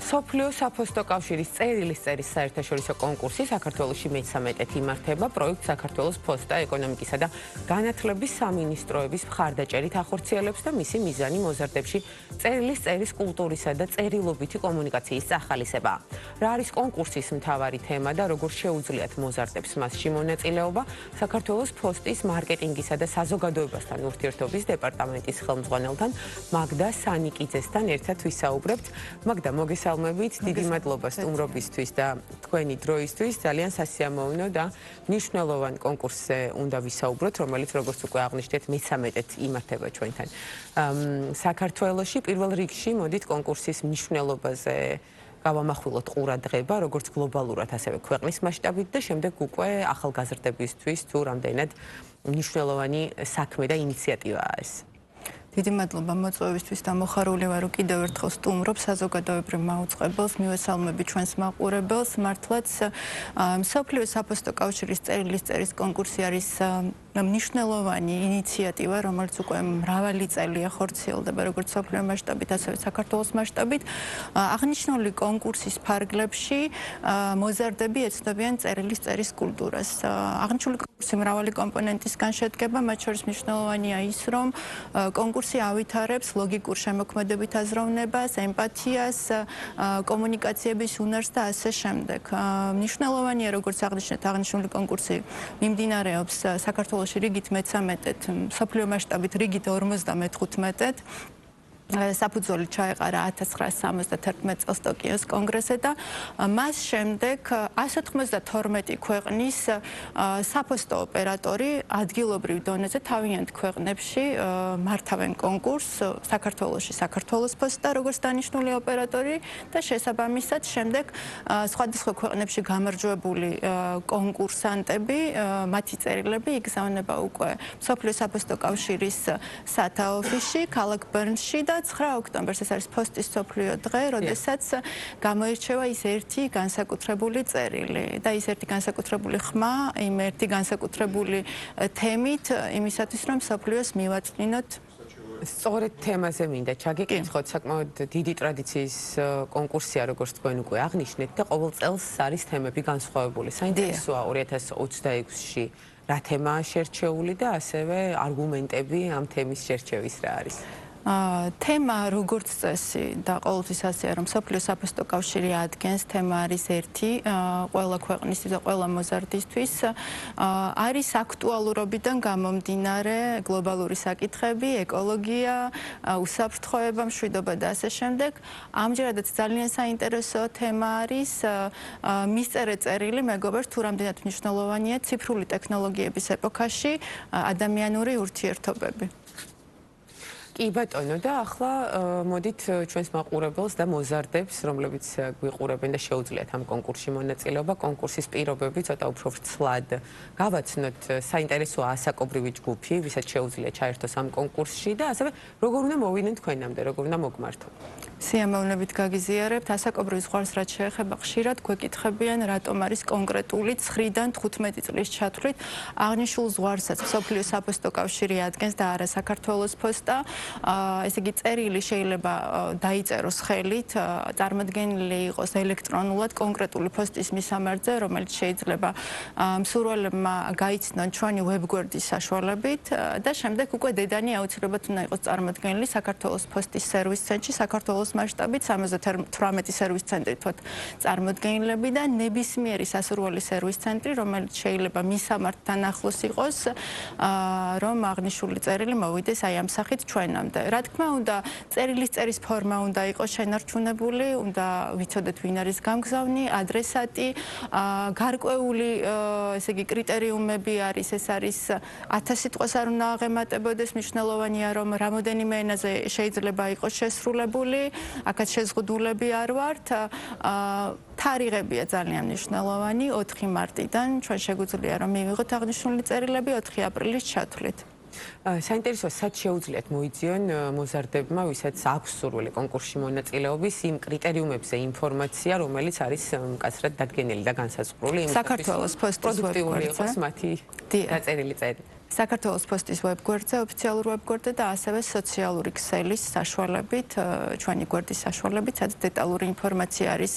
მსოფლიო საფოსტო კავშირის წერილის წერის საერთაშორისო კონკურსი საქართველოში მე-13-ით იმართება. პროექტ საქართველოს ფოსტა, ეკონომიკისა და განათლების სამინისტროების მხარდაჭერით ახორციელებს და მისი მიზანი მოზარდებში წერილის წერის კულტურისა და წერილობითი კომუნიკაციის ახალისებაა. რა არის კონკურსის მთავარი თემა და როგორ შეუძლიათ მოზარდებს მასში მონაწილეობა? საქართველოს ფოსტის მარკეტინგისა და საზოგადოებასთან ურთიერთობის დეპარტამენტის ხელმძღვანელთან მაგდა სანიკიძესთან ერთად ვისაუბრებთ. მაგდა, მოგესალმებით, დიდი მადლობა სტუმრობისთვის და თქვენი დროისთვის. ძალიან სასიამოვნო და მნიშვნელოვან კონკურსზე უნდა ვისაუბროთ, რომელიც როგორც უკვე აღნიშნეთ, მე-13-ით იმართება ჩვენთან. საქართველოში პირველ რიგში მოდით კონკურსის მნიშვნელობაზე გავამახვილოთ ყურადღება, როგორც გლობალურად, ასევე ქვეყნის მასშტაბით და შემდეგ უკვე ახალგაზრდებისთვის თუ რამდენად მნიშვნელოვანი საქმე და ინიციატივაა ეს. დიდი მადლობა მოწვევისთვის და მოხარული ვარ, რომ კიდევ ერთხელ სტუმრობ საზოგადოებრივ მაუწყებელს, მივესალმები ჩვენს მაყურებელს. მართლაც მსოფლიო საფოსტო კავშირის წერილის წერის კონკურსი არის მნიშვნელოვანი ინიციატივა, რომელიც უკვე მრავალი წელია ხორციელდება როგორც მსოფლიო მასშტაბით, ასევე საქართველოს მასშტაბით. აღნიშნული კონკურსის ფარგლებში მოზარდები ეცნობიან წერილის წერის კულტურას. აღნიშნული კონკურსი მრავალი კომპონენტისგან შედგება, მათ შორის მნიშვნელოვანია ის, რომ კონკურსი ავითარებს ლოგიკურ შემოქმედებით აზროვნებას, ემპათიას, კომუნიკაციების უნარს და ასე შემდეგ. მნიშვნელოვანია, როგორც აღნიშნეთ, აღნიშნული კონკურსი მიმდინარეობს საქართველოში რიგით მე-13-ით, მსოფლიო მასშტაბით რიგით 55-ით. საფუძველი ჩაეყარა 1971 წელს ტოკიოს კონგრესზე და მას შემდეგ 192 ქვეყნის საფოსტო ოპერატორი ადგილობრივ დონეზე თავიანთ ქვეყნებში მართავენ კონკურსს. საქართველოში საქართველოს ფოსტა როგორც დანიშნული ოპერატორი და შესაბამისად შემდეგ სხვადასხვა ქვეყნებში გამარჯვებული კონკურსანტები, მათი წერილები იგზავნება უკვე მსოფლიო საფოსტო კავშირის სათაოფისში, ქალაქ ბერნში და 9 ოქტომბერს ეს არის ფოსტის მსოფლიო დღე, როდესაც გამოირჩევა ის ერთი განსაკუთრებული წერილი და ის ერთი განსაკუთრებული ხმა, იმ ერთი განსაკუთრებული თემით, იმისათვის რომ მსოფლიოს მივაწვდინოთ. სწორედ თემაზე მინდა ჩაგეკითხოთ, საკმაოდ დიდი ტრადიციის კონკურსია, როგორც თქვენ უკვე აღნიშნეთ და ყოველ წელს არის თემები განსხვავებული. საინტერესოა 2026-ში რა თემაა შერჩეული და ასევე არგუმენტები ამ თემის შერჩევის რა არის? თემა როგორც წესი და ყოველთვის ასეა, რომ მსოფლიო საფოსტო კავშირი ადგენს, თემა არის ერთი, ყველა ქვეყნისთვის და ყველა მოზარდისთვის. არის აქტუალურობიდან გამომდინარე გლობალური საკითხები, ეკოლოგია, უსაფრთხოება, მშვიდობა და ასე შემდეგ. ამჯერადაც ძალიან საინტერესო თემა არის მისწერე წერილი, მეგობრებო, თუ რამდენად მნიშვნელოვანია ციფრული ტექნოლოგიების ეპოქაში ადამიანური ურთიერთობები. კი ბატონო და ახლა მოდით ჩვენს მაყურებელს და მოზარდებს, რომლებიც გვიყურებენ და შეუძლიათ ამ კონკურსში მონაწილეობა, კონკურსის პირობები ცოტა უფრო ვრცლად გავაცნოთ. საინტერესოა ასაკობრივი ჯგუფი, ვისაც შეუძლია ჩაერთოს ამ კონკურსში და ასევე როგორ უნდა მოვიდნენ თქვენამდე, როგორ უნდა მოგმართონ. სიამოვნებით გაგიზიარებთ, ასაკობრივი ზღვარს რაც შეეხება, ხშირად გვეკითხებიან, რატომ არის კონკრეტული 9-დან 15 წლის ჩათვლით აღნიშნულ ზღვარსაც მსოფლიო საფოსტო კავშირი ადგენს და არა საქართველოს ფოსტა. ესე იგი წერილი შეიძლება დაიწეროს ხელით, წარმოდგენილი იყოს ელექტრონულად კონკრეტული ფოსტის მისამართზე, რომელიც შეიძლება მსურველებმა გაიცნონ ჩვენი ვებგვერდის საშუალებით და შემდეგ უკვე დედანი აუცილებლად უნდა იყოს წარმოდგენილი საქართველოს ფოსტის სერვის ცენტრში, საქართველოს მასშტაბით 78 სერვის ცენტრი თვით წარმოდგენილები და ნებისმიერი სასურველი სერვის ცენტრი, რომელიც შეიძლება მისამართთან ახლოს იყოს, რომ აღნიშნული წერილი მოვიდეს აი ამ სახით ჩვენამდე. რა თქმა უნდა, წერილის წერის ფორმა უნდა იყოს შენარჩუნებული, უნდა ვიცოდეთ ვინ არის გამგზავნი, ადრესატი, გარკვეული ესე იგი კრიტერიუმები არის, ეს არის 1000 სიტყვას არ უნდა აღემატებოდეს, მნიშვნელოვანია რომ რამოდენიმე ენაზე შეიძლება იყოს შესრულებული, აქაც შეზღუდულები არ ვართ. თარიღებია ძალიან მნიშვნელოვანი, 4 მარტიდან ჩვენ შეგვიძლია რომ მივიღოთ აღნიშნული წერილები 4 აპრილის ჩათვლით. საინტერესოა, სად შეუძლიათ მოიძიონ მოზარდებმა, ვისაც აქვს სურვილი კონკურსში მონაწილეობის, იმ კრიტერიუმებზე ინფორმაცია, რომელიც არის მკაცრად დადგენილი და განსაზღვრული, საქართველოს ფოსტის პროდუქტიული იყოს მათი დაწერილი წერილი. საქართველოს პოსტის ვებგვერდზე, ოფიციალურ ვებგვერდზე და ასევე სოციალური ქსელის საშუალებით, ჩვენი გვერდის საშუალებით, სადაც დეტალური ინფორმაცია არის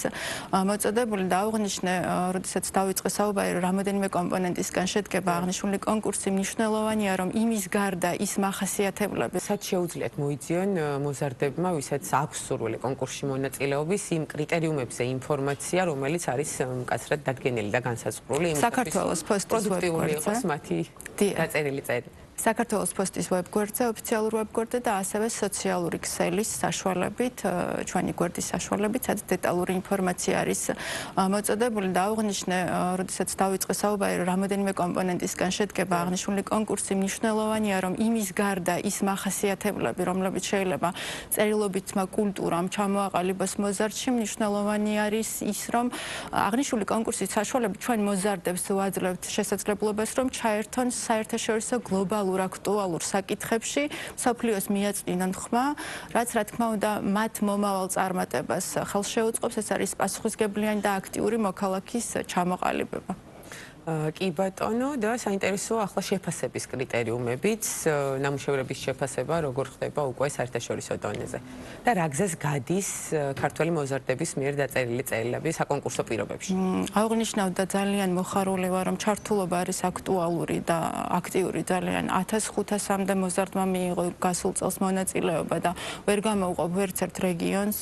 მოწოდებული და აღვნიშნე, როდესაც დავიწყე საუბარი, რომ რამოდენიმე კომპონენტისგან შედგება აღნიშნული კონკურსი, მნიშვნელოვანია, რომ იმის გარდა ის მახასიათებლები, სად შეუძლიათ მოიძიონ მოზარდებმა, ვისაც აქვს სურვილი კონკურსში მონაწილეობის, იმ კრიტერიუმებზე ინფორმაცია, რომელიც არის მკაცრად დადგენილი და განსაზღვრული, საქართველოს პოსტის ვებგვერდზე, მათი დაწერილი წერი. საქართველოს პოსტის ვებგვერდზე, ოფიციალურ ვებგვერდზე და ასევე სოციალური ქსელის საშუალებით, ჩვენი გვერდის საშუალებით, სადაც დეტალური ინფორმაცია არის მოწოდებული და აღვნიშნე, როდესაც დავიწყე საუბარი, რომ რამოდენიმე კომპონენტისგან შედგება აღნიშნული კონკურსი, მნიშვნელოვანია, რომ იმის გარდა ის მახასიათებლები, რომლებიც შეიძლება წერილობითმა კულტურამ ჩამოაყალიბოს მოზარდში, მნიშვნელოვანი არის ის, რომ აღნიშნული კონკურსის საშუალებით ჩვენ მოზარდებს ვაძლევთ შესაძლებლობას, რომ ჩაერთონ საერთაშორისო გლობალურ აქტუალურ საკითხებში მსოფლიოს მიაწვდინონ ხმა, რაც რა თქმა უნდა მათ მომავალ წარმატებას ხელს შეუწყობს, ეს არის პასუხისმგებლიანი და აქტიური მოქალაქის ჩამოყალიბება. კი ბატონო და საინტერესოა ახლა შეფასების კრიტერიუმებიც, ნამუშევრების შეფასება როგორ ხდება უკვე საერთაშორისო დონეზე და რა გზას გადის ქართველი მოზარდების მიერ დაწერილი წერილები საკონკურსო პირობებში. აღვნიშნავ და ძალიან მოხარული ვარ, რომ ჩართულობა არის აქტუალური და აქტიური ძალიან 1500-მდე მოზარდმა მიიღო გასულ წელს მონაწილეობა და ვერ გამოვყობ ვერცერთ რეგიონს,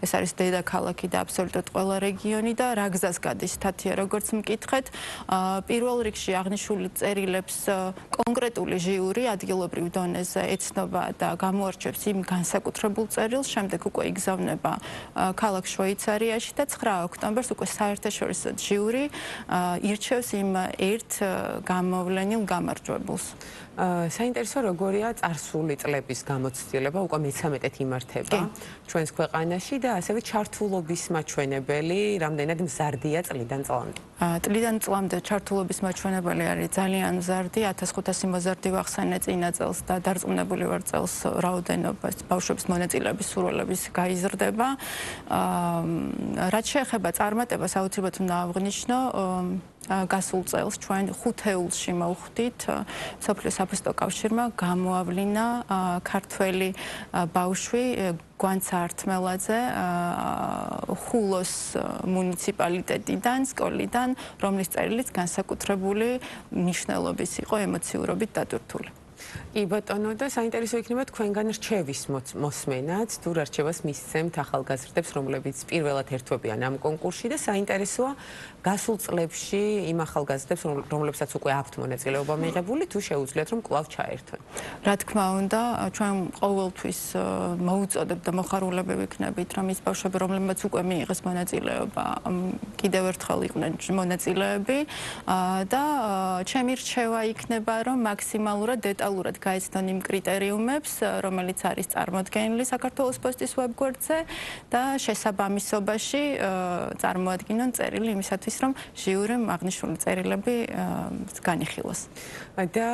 ეს არის დედაქალაქი და აბსოლუტურად ყველა რეგიონი და რა გზას გადის თათია, როგორც მკითხეთ. პირველ რიგში აღნიშნული წერილებს კონკრეტული ჟიური ადგილობრივ დონეზე ეცნობა და გამოარჩევს იმ განსაკუთრებულ წერილს, შემდეგ უკვე იგზავნება ქალაქ შვეიცარიაში და 9 ოქტომბერს უკვე საერთაშორისო ჟიური ირჩევს იმ ერთ გამოვლენილ გამარჯვებულს. საინტერესო როგორია წარსული წლების გამოცდილება, უკვე მე-13 იმართება ჩვენს ქვეყანაში და ასევე ჩართულობის მაჩვენებელი რამდენად მზარდია წლიდან წლამდე. წლიდან წლამდე ჩართულობის მაჩვენებელი არის ძალიან მზარდი, 1500 მოზარდი ვახსენე წინა წელს და დარწმუნებული ვარ წელს რაოდენობას ბავშვების მონაწილეობის სურვილების გაიზრდება. რაც შეეხება წარმატებას, აუცილებლად უნდა აღვნიშნო, გასულ წელს ჩვენ 5 ივლისში მოვხვდით მსოფლიო საფოსტო კავშირმა გამოავლინა ქართველი ბავშვი გვანცა ართმელაძე ხულოს მუნიციპალიტეტიდან, სკოლიდან, რომლის წერილიც განსაკუთრებული მნიშვნელობის იყო ემოციურობით დატვირთული. კი ბატონო და საინტერესო იქნება თქვენგან რჩევის მოსმენაც, თუ რა რჩევას მისცემთ ახალგაზრდებს, რომლებიც პირველად ერთვებიან ამ კონკურსში და საინტერესოა გასულ წლებში იმ ახალგაზრდებს, რომლებსაც უკვე აქვთ მონაწილეობა მიღებული, თუ შეუძლიათ რომ კვლავ ჩაერთვენ. რა თქმა უნდა, ჩვენ ყოველთვის მოუწოდებთ და მოხარულები ვიქნებით, რომ ის ბავშვები, რომლებმაც უკვე მიიღეს მონაწილეობა, კიდევ ერთხელ იყვნენ მონაწილეები და ჩემი რჩევა იქნება, რომ მაქსიმალურად დეტალურად გაეცნონ იმ კრიტერიუმებს, რომელიც არის წარმოდგენილი საქართველოს პოსტის ვებგვერდზე და შესაბამისობაში წარმოადგინონ წერილი იმისათვის, რომ ჟიურიმ აღნიშნული წერილები განიხილოს. და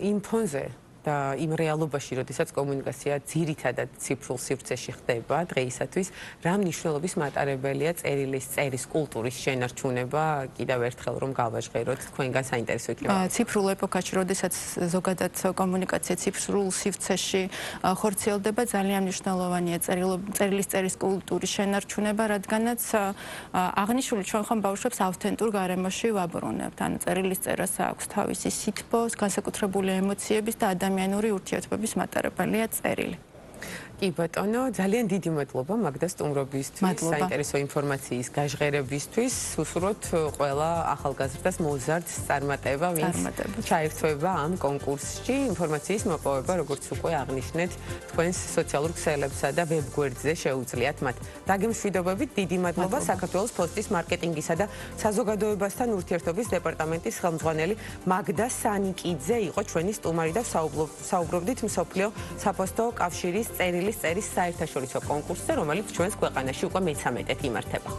იმ ფონზე და იმ რეალობაში, როდესაც კომუნიკაცია ძირითადად ციფრულ სივრცეში ხდება დღეისათვის, რა მნიშვნელობის მატარებელია წერილის წერის კულტურის შენარჩუნება, კიდევ ერთხელ რომ გავაჟღეროთ, თქვენგან საინტერესო იქნება. ციფრულ ეპოქაში, როდესაც ზოგადად კომუნიკაცია ციფრულ სივრცეში ხორციელდება, ძალიან მნიშვნელოვანია წერილის წერის კულტურის შენარჩუნება, რადგანაც აღნიშნული ჩვენ ხომ ბავშვებს ავთენტურ გარემოში ვაბრუნებთ. ანუ წერილის წერას აქვს თავისი სითბო, განსაკუთრებული ემოციების და ადამიანური ურთიერთობების მატარებელია წერილი. კი ბატონო, ძალიან დიდი მადლობა მაგდა სტუმრობისთვის, საინტერესო ინფორმაციის გაჟღერებისთვის. უსურვოთ ყველა ახალგაზრდას მოზარდს წარმატება, ვინც ჩაერთვება ამ კონკურსში. ინფორმაციის მოპოვება, როგორც უკვე აღნიშნეთ, თქვენს სოციალურ ქსელებსა და ვებგვერდზე შეუძლიათ მათ. დაგემშვიდობებით, დიდი მადლობა საქართველოს პოსტის მარკეტინგისა და საზოგადოებასთან ურთიერთობის დეპარტამენტის ხელმძღვანელი მაგდა სანიკიძე იყო ჩვენი სტუმარი და საუბრობდით მსოფლიო საფოსტო კავშირის წერილის წერის საერთაშორისო კონკურსზე, რომელიც ჩვენს ქვეყანაში უკვე მე-13 იმართება.